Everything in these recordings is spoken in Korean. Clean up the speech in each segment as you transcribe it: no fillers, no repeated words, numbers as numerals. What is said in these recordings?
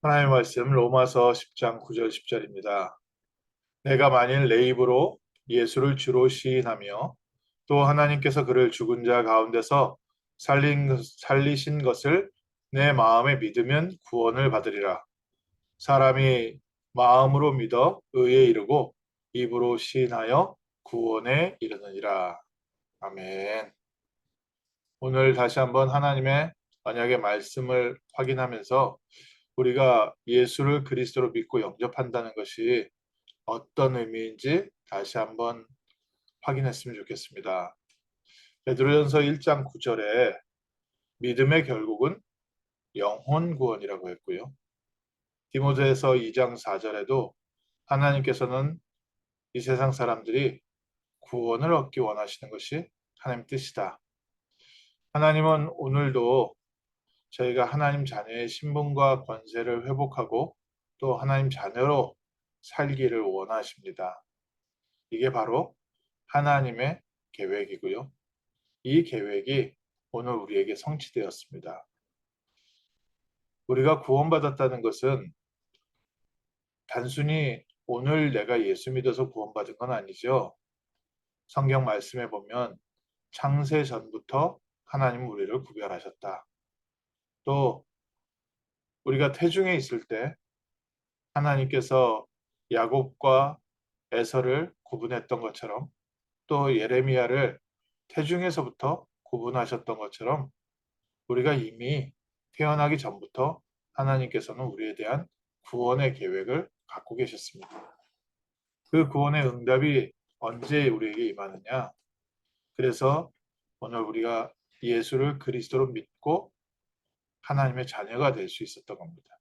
하나님의 말씀 로마서 10장 9절 10절입니다. 내가 만일 내 입으로 예수를 주로 시인하며 또 하나님께서 그를 죽은 자 가운데서 살리신 것을 내 마음에 믿으면 구원을 받으리라. 사람이 마음으로 믿어 의에 이르고 입으로 시인하여 구원에 이르느니라. 아멘. 오늘 다시 한번 하나님의 언약의 말씀을 확인하면서 우리가 예수를 그리스도로 믿고 영접한다는 것이 어떤 의미인지 다시 한번 확인했으면 좋겠습니다. 베드로전서 1장 9절에 믿음의 결국은 영혼 구원이라고 했고요. 디모데후서 2장 4절에도 하나님께서는 이 세상 사람들이 구원을 얻기 원하시는 것이 하나님 뜻이다. 하나님은 오늘도 저희가 하나님 자녀의 신분과 권세를 회복하고 또 하나님 자녀로 살기를 원하십니다. 이게 바로 하나님의 계획이고요. 이 계획이 오늘 우리에게 성취되었습니다. 우리가 구원받았다는 것은 단순히 오늘 내가 예수 믿어서 구원받은 건 아니죠. 성경 말씀에 보면 창세 전부터 하나님은 우리를 구별하셨다. 또 우리가 태중에 있을 때 하나님께서 야곱과 에서를 구분했던 것처럼 또 예레미야를 태중에서부터 구분하셨던 것처럼 우리가 이미 태어나기 전부터 하나님께서는 우리에 대한 구원의 계획을 갖고 계셨습니다. 그 구원의 응답이 언제 우리에게 임하느냐? 그래서 오늘 우리가 예수를 그리스도로 믿고 하나님의 자녀가 될 수 있었던 겁니다.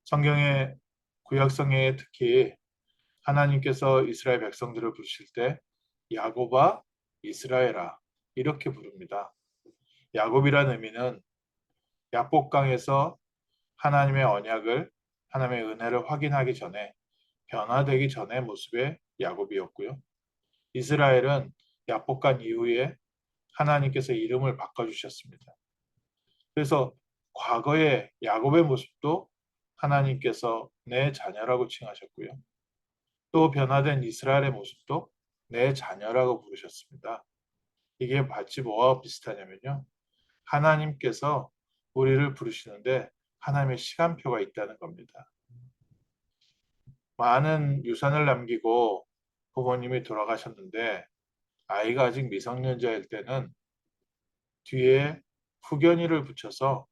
성경의 구약성경에 특히 하나님께서 이스라엘 백성들을 부르실 때 야곱아 이스라엘아 이렇게 부릅니다. 야곱이라는 의미는 야복강에서 하나님의 언약을 하나님의 은혜를 확인하기 전에 변화되기 전의 모습의 야곱이었고요. 이스라엘은 야복강 이후에 하나님께서 이름을 바꿔주셨습니다. 그래서 과거의 야곱의 모습도 하나님께서 내 자녀라고 칭하셨고요. 또 변화된 이스라엘의 모습도 내 자녀라고 부르셨습니다. 이게 마치 뭐와 비슷하냐면요. 하나님께서 우리를 부르시는데 하나님의 시간표가 있다는 겁니다. 많은 유산을 남기고 부모님이 돌아가셨는데 아이가 아직 미성년자일 때는 뒤에 후견인을 붙여서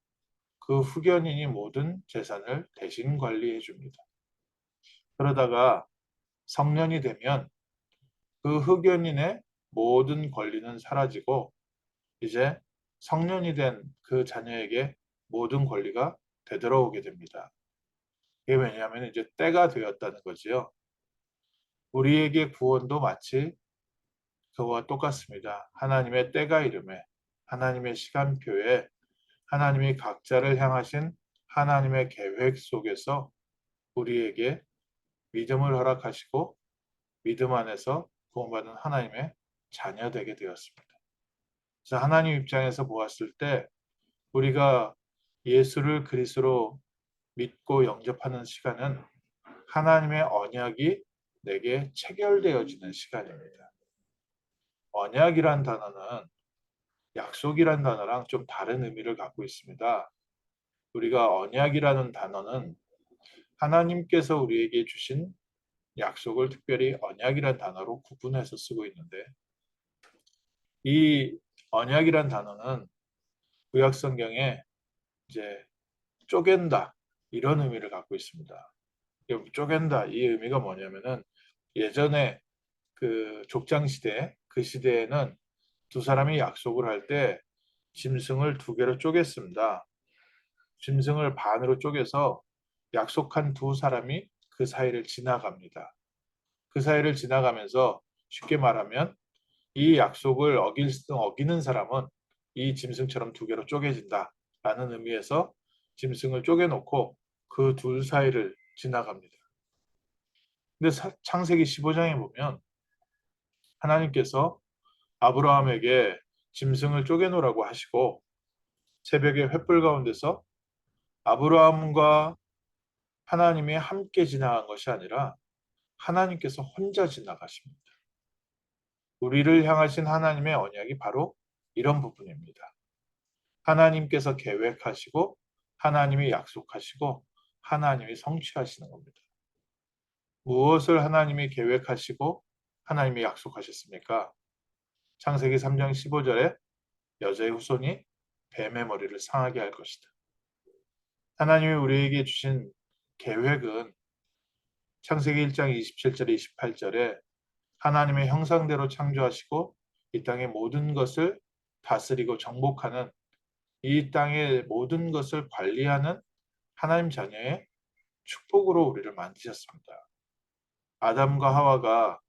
그 후견인이 모든 재산을 대신 관리해 줍니다. 그러다가 성년이 되면 그 후견인의 모든 권리는 사라지고 이제 성년이 된 그 자녀에게 모든 권리가 되돌아오게 됩니다. 이게 왜냐하면 이제 때가 되었다는 거지요. 우리에게 구원도 마치 그와 똑같습니다. 하나님의 때가 이름에 하나님의 시간표에 하나님이 각자를 향하신 하나님의 계획 속에서 우리에게 믿음을 허락하시고 믿음 안에서 구원받은 하나님의 자녀 되게 되었습니다. 그래서 하나님 입장에서 보았을 때 우리가 예수를 그리스도로 믿고 영접하는 시간은 하나님의 언약이 내게 체결되어지는 시간입니다. 언약이란 단어는 약속이란 단어랑 좀 다른 의미를 갖고 있습니다. 우리가 언약이라는 단어는 하나님께서 우리에게 주신 약속을 특별히 언약이란 단어로 구분해서 쓰고 있는데 이 언약이란 단어는 구약 성경에 이제 쪼갠다 이런 의미를 갖고 있습니다. 쪼갠다 이 의미가 뭐냐면은 예전에 그 족장 시대 그 시대에는 두 사람이 약속을 할 때 짐승을 두 개로 쪼갰습니다. 짐승을 반으로 쪼개서 약속한 두 사람이 그 사이를 지나갑니다. 그 사이를 지나가면서 쉽게 말하면 이 약속을 어기는 사람은 이 짐승처럼 두 개로 쪼개진다 라는 의미에서 짐승을 쪼개놓고 그 둘 사이를 지나갑니다. 근데 창세기 15장에 보면 하나님께서 아브라함에게 짐승을 쪼개놓으라고 하시고 새벽에 횃불 가운데서 아브라함과 하나님이 함께 지나간 것이 아니라 하나님께서 혼자 지나가십니다. 우리를 향하신 하나님의 언약이 바로 이런 부분입니다. 하나님께서 계획하시고 하나님이 약속하시고 하나님이 성취하시는 겁니다. 무엇을 하나님이 계획하시고 하나님이 약속하셨습니까? 창세기 3장 15절에 여자의 후손이 뱀의 머리를 상하게 할 것이다. 하나님이 우리에게 주신 계획은 창세기 1장 27절 28절에 하나님의 형상대로 창조하시고 이 땅의 모든 것을 다스리고 정복하는, 이 땅의 모든 것을 관리하는 하나님 자녀의 축복으로 우리를 만드셨습니다. 아담과 하와가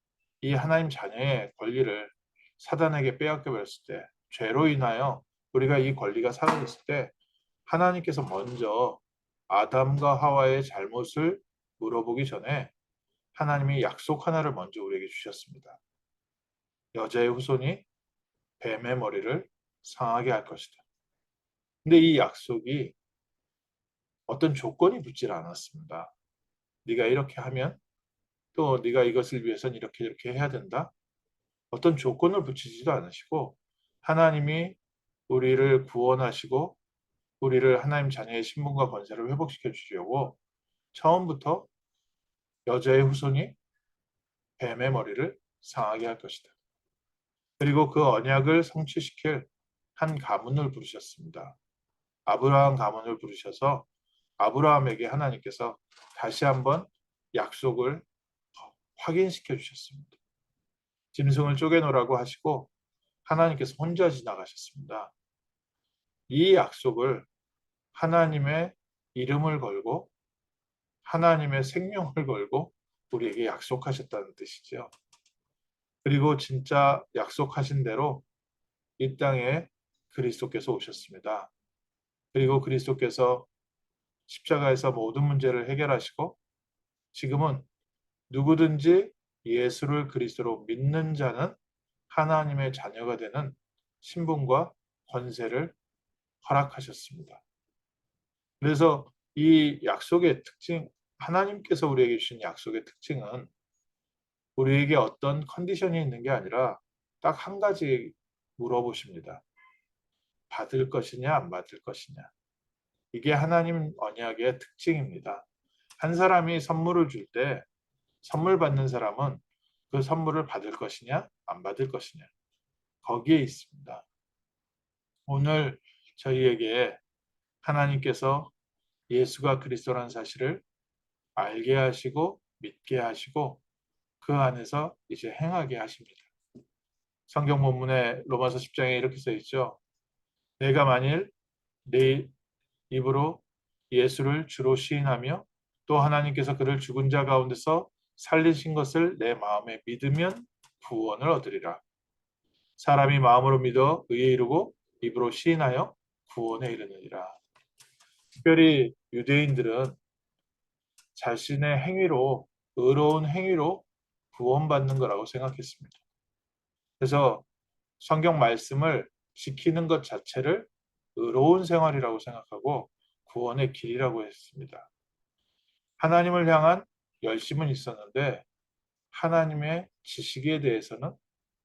이 하나님 자녀의 권리를 사단에게 빼앗겨 버렸을 때, 죄로 인하여 우리가 이 권리가 사라졌을 때 하나님께서 먼저 아담과 하와의 잘못을 물어보기 전에 하나님이 약속 하나를 먼저 우리에게 주셨습니다. 여자의 후손이 뱀의 머리를 상하게 할 것이다. 근데 이 약속이 어떤 조건이 붙질 않았습니다. 네가 이렇게 하면, 또 네가 이것을 위해서는 이렇게 이렇게 해야 된다. 어떤 조건을 붙이지도 않으시고 하나님이 우리를 구원하시고 우리를 하나님 자녀의 신분과 권세를 회복시켜 주려고 처음부터 여자의 후손이 뱀의 머리를 상하게 할 것이다. 그리고 그 언약을 성취시킬 한 가문을 부르셨습니다. 아브라함 가문을 부르셔서 아브라함에게 하나님께서 다시 한번 약속을 확인시켜 주셨습니다. 짐승을 쪼개놓으라고 하시고 하나님께서 혼자 지나가셨습니다. 이 약속을 하나님의 이름을 걸고 하나님의 생명을 걸고 우리에게 약속하셨다는 뜻이죠. 그리고 진짜 약속하신 대로 이 땅에 그리스도께서 오셨습니다. 그리고 그리스도께서 십자가에서 모든 문제를 해결하시고 지금은 누구든지 예수를 그리스도로 믿는 자는 하나님의 자녀가 되는 신분과 권세를 허락하셨습니다. 그래서 이 약속의 특징, 하나님께서 우리에게 주신 약속의 특징은 우리에게 어떤 컨디션이 있는 게 아니라 딱 한 가지 물어보십니다. 받을 것이냐 안 받을 것이냐. 이게 하나님 언약의 특징입니다. 한 사람이 선물을 줄 때 선물 받는 사람은 그 선물을 받을 것이냐 안 받을 것이냐 거기에 있습니다. 오늘 저희에게 하나님께서 예수가 그리스도라는 사실을 알게 하시고 믿게 하시고 그 안에서 이제 행하게 하십니다. 성경 본문에 로마서 10장에 이렇게 써 있죠. 내가 만일 내 입으로 예수를 주로 시인하며 또 하나님께서 그를 죽은 자 가운데서 살리신 것을 내 마음에 믿으면 구원을 얻으리라. 사람이 마음으로 믿어 의에 이르고 입으로 시인하여 구원에 이르느니라. 특별히 유대인들은 자신의 행위로, 의로운 행위로 구원받는 거라고 생각했습니다. 그래서 성경 말씀을 지키는 것 자체를 의로운 생활이라고 생각하고 구원의 길이라고 했습니다. 하나님을 향한 열심은 있었는데 하나님의 지식에 대해서는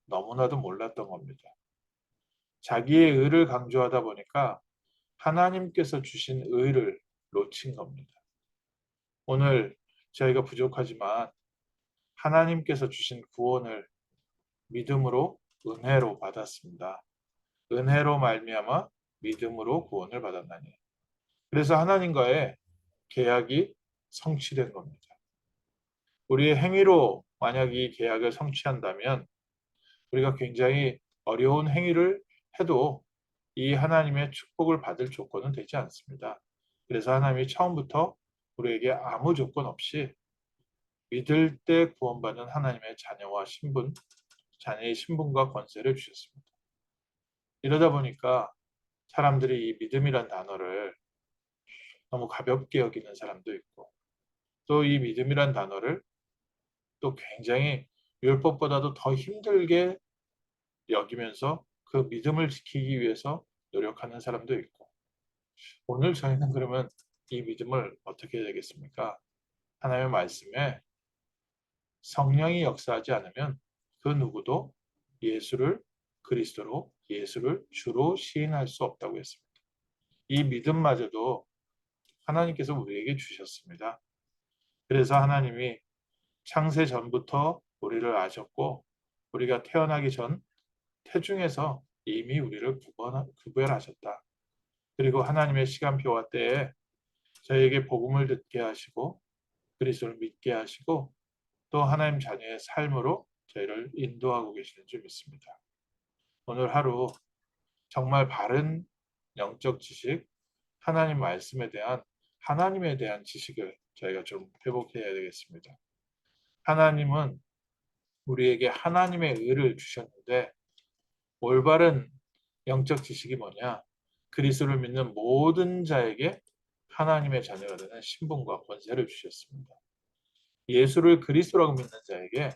너무나도 몰랐던 겁니다. 자기의 의를 강조하다 보니까 하나님께서 주신 의를 놓친 겁니다. 오늘 저희가 부족하지만 하나님께서 주신 구원을 믿음으로 은혜로 받았습니다. 은혜로 말미암아 믿음으로 구원을 받았나니. 그래서 하나님과의 계약이 성취된 겁니다. 우리의 행위로 만약 이 계약을 성취한다면 우리가 굉장히 어려운 행위를 해도 이 하나님의 축복을 받을 조건은 되지 않습니다. 그래서 하나님이 처음부터 우리에게 아무 조건 없이 믿을 때 구원받는 하나님의 자녀와 신분, 자녀의 신분과 권세를 주셨습니다. 이러다 보니까 사람들이 이 믿음이란 단어를 너무 가볍게 여기는 사람도 있고 또 이 믿음이란 단어를 또 굉장히 율법보다도 더 힘들게 여기면서 그 믿음을 지키기 위해서 노력하는 사람도 있고 오늘 저희는 그러면 이 믿음을 어떻게 해야 되겠습니까? 하나님의 말씀에 성령이 역사하지 않으면 그 누구도 예수를 그리스도로, 예수를 주로 시인할 수 없다고 했습니다. 이 믿음마저도 하나님께서 우리에게 주셨습니다. 그래서 하나님이 창세 전부터 우리를 아셨고, 우리가 태어나기 전 태중에서 이미 우리를 구별하셨다. 그리고 하나님의 시간표와 때에 저에게 복음을 듣게 하시고 그리스도를 믿게 하시고 또 하나님 자녀의 삶으로 저희를 인도하고 계시는 줄 믿습니다. 오늘 하루 정말 바른 영적 지식, 하나님 말씀에 대한 하나님에 대한 지식을 저희가 좀 회복해야 되겠습니다. 하나님은 우리에게 하나님의 의를 주셨는데 올바른 영적 지식이 뭐냐? 그리스도를 믿는 모든 자에게 하나님의 자녀가 되는 신분과 권세를 주셨습니다. 예수를 그리스도라고 믿는 자에게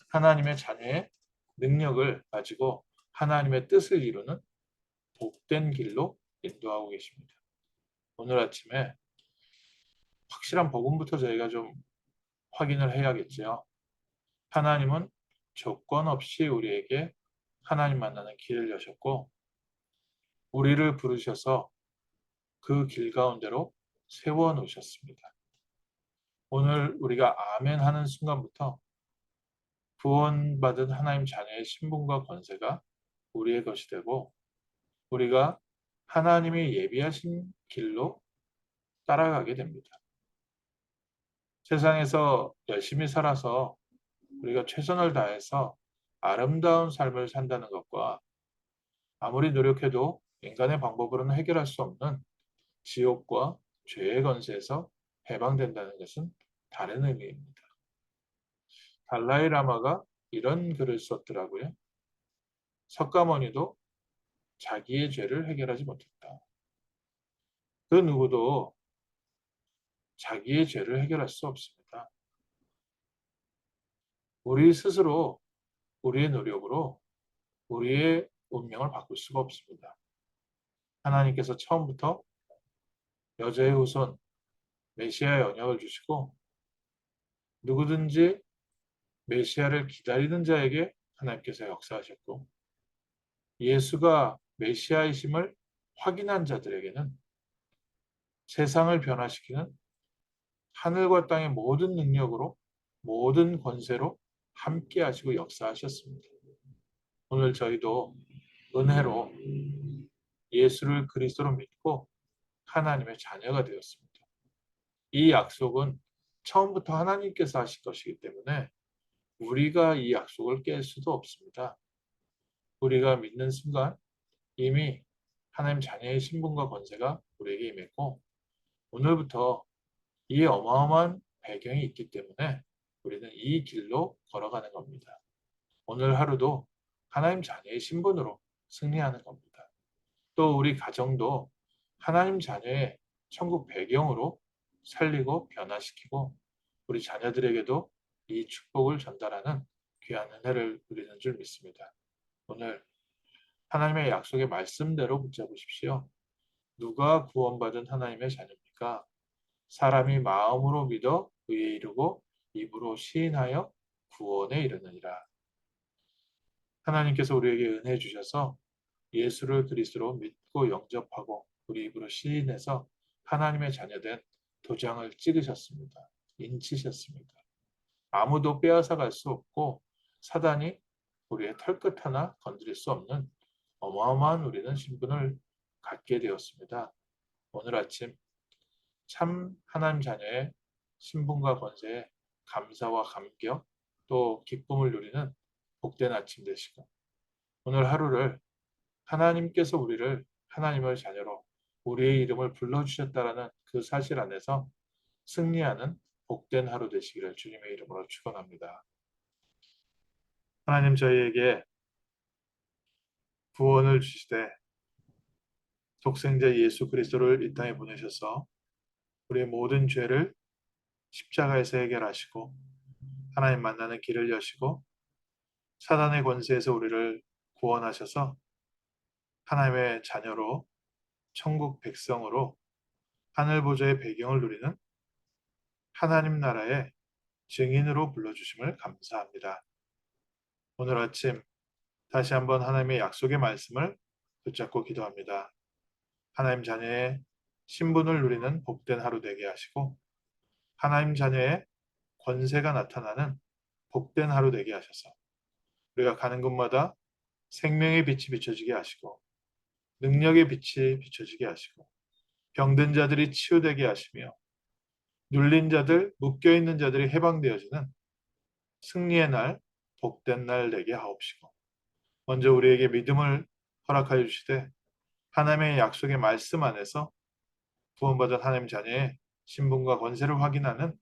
하나님의 자녀의 능력을 가지고 하나님의 뜻을 이루는 복된 길로 인도하고 계십니다. 오늘 아침에 확실한 복음부터 저희가 좀 확인을 해야겠죠. 하나님은 조건 없이 우리에게 하나님 만나는 길을 여셨고 우리를 부르셔서 그 길 가운데로 세워 놓으셨습니다. 오늘 우리가 아멘 하는 순간부터 구원받은 하나님 자녀의 신분과 권세가 우리의 것이 되고 우리가 하나님이 예비하신 길로 따라가게 됩니다. 세상에서 열심히 살아서 우리가 최선을 다해서 아름다운 삶을 산다는 것과 아무리 노력해도 인간의 방법으로는 해결할 수 없는 지옥과 죄의 권세에서 해방된다는 것은 다른 의미입니다. 달라이 라마가 이런 글을 썼더라고요. 석가모니도 자기의 죄를 해결하지 못했다. 그 누구도 자기의 죄를 해결할 수 없습니다. 우리 스스로 우리의 노력으로 우리의 운명을 바꿀 수가 없습니다. 하나님께서 처음부터 여자의 후손 메시아의 언약을 주시고 누구든지 메시아를 기다리는 자에게 하나님께서 역사하셨고 예수가 메시아이심을 확인한 자들에게는 세상을 변화시키는 하늘과 땅의 모든 능력으로 모든 권세로 함께 하시고 역사하셨습니다. 오늘 저희도 은혜로 예수를 그리스도로 믿고 하나님의 자녀가 되었습니다. 이 약속은 처음부터 하나님께서 하실 것이기 때문에 우리가 이 약속을 깰 수도 없습니다. 우리가 믿는 순간 이미 하나님 자녀의 신분과 권세가 우리에게 임했고 오늘부터 이 어마어마한 배경이 있기 때문에 우리는 이 길로 걸어가는 겁니다. 오늘 하루도 하나님 자녀의 신분으로 승리하는 겁니다. 또 우리 가정도 하나님 자녀의 천국 배경으로 살리고 변화시키고 우리 자녀들에게도 이 축복을 전달하는 귀한 은혜를 누리는 줄 믿습니다. 오늘 하나님의 약속의 말씀대로 붙잡으십시오. 누가 구원받은 하나님의 자녀입니까? 사람이 마음으로 믿어 의에 이르고 입으로 시인하여 구원에 이르느니라. 하나님께서 우리에게 은혜 주셔서 예수를 그리스도로 믿고 영접하고 우리 입으로 시인해서 하나님의 자녀된 도장을 찍으셨습니다. 인치셨습니다. 아무도 빼앗아 갈 수 없고 사단이 우리의 털끝 하나 건드릴 수 없는 어마어마한 우리는 신분을 갖게 되었습니다. 오늘 아침 참 하나님 자녀의 신분과 권세에 감사와 감격 또 기쁨을 누리는 복된 아침 되시고 오늘 하루를 하나님께서 우리를 하나님의 자녀로 우리의 이름을 불러주셨다라는 그 사실 안에서 승리하는 복된 하루 되시기를 주님의 이름으로 축원합니다. 하나님 저희에게 구원을 주시되 독생자 예수 그리스도를 이 땅에 보내셔서 우리의 모든 죄를 십자가에서 해결하시고 하나님 만나는 길을 여시고 사단의 권세에서 우리를 구원하셔서 하나님의 자녀로 천국 백성으로 하늘 보좌의 배경을 누리는 하나님 나라의 증인으로 불러주심을 감사합니다. 오늘 아침 다시 한번 하나님의 약속의 말씀을 붙잡고 기도합니다. 하나님 자녀의 신분을 누리는 복된 하루 되게 하시고 하나님 자녀의 권세가 나타나는 복된 하루 되게 하셔서 우리가 가는 곳마다 생명의 빛이 비춰지게 하시고 능력의 빛이 비춰지게 하시고 병든 자들이 치유되게 하시며 눌린 자들, 묶여있는 자들이 해방되어지는 승리의 날, 복된 날 되게 하옵시고 먼저 우리에게 믿음을 허락하여 주시되 하나님의 약속의 말씀 안에서 구원받은 하나님 자녀의 신분과 권세를 확인하는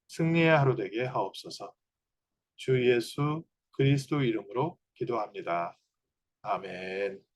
승리의 하루 되게 하옵소서. 주 예수 그리스도 이름으로 기도합니다. 아멘.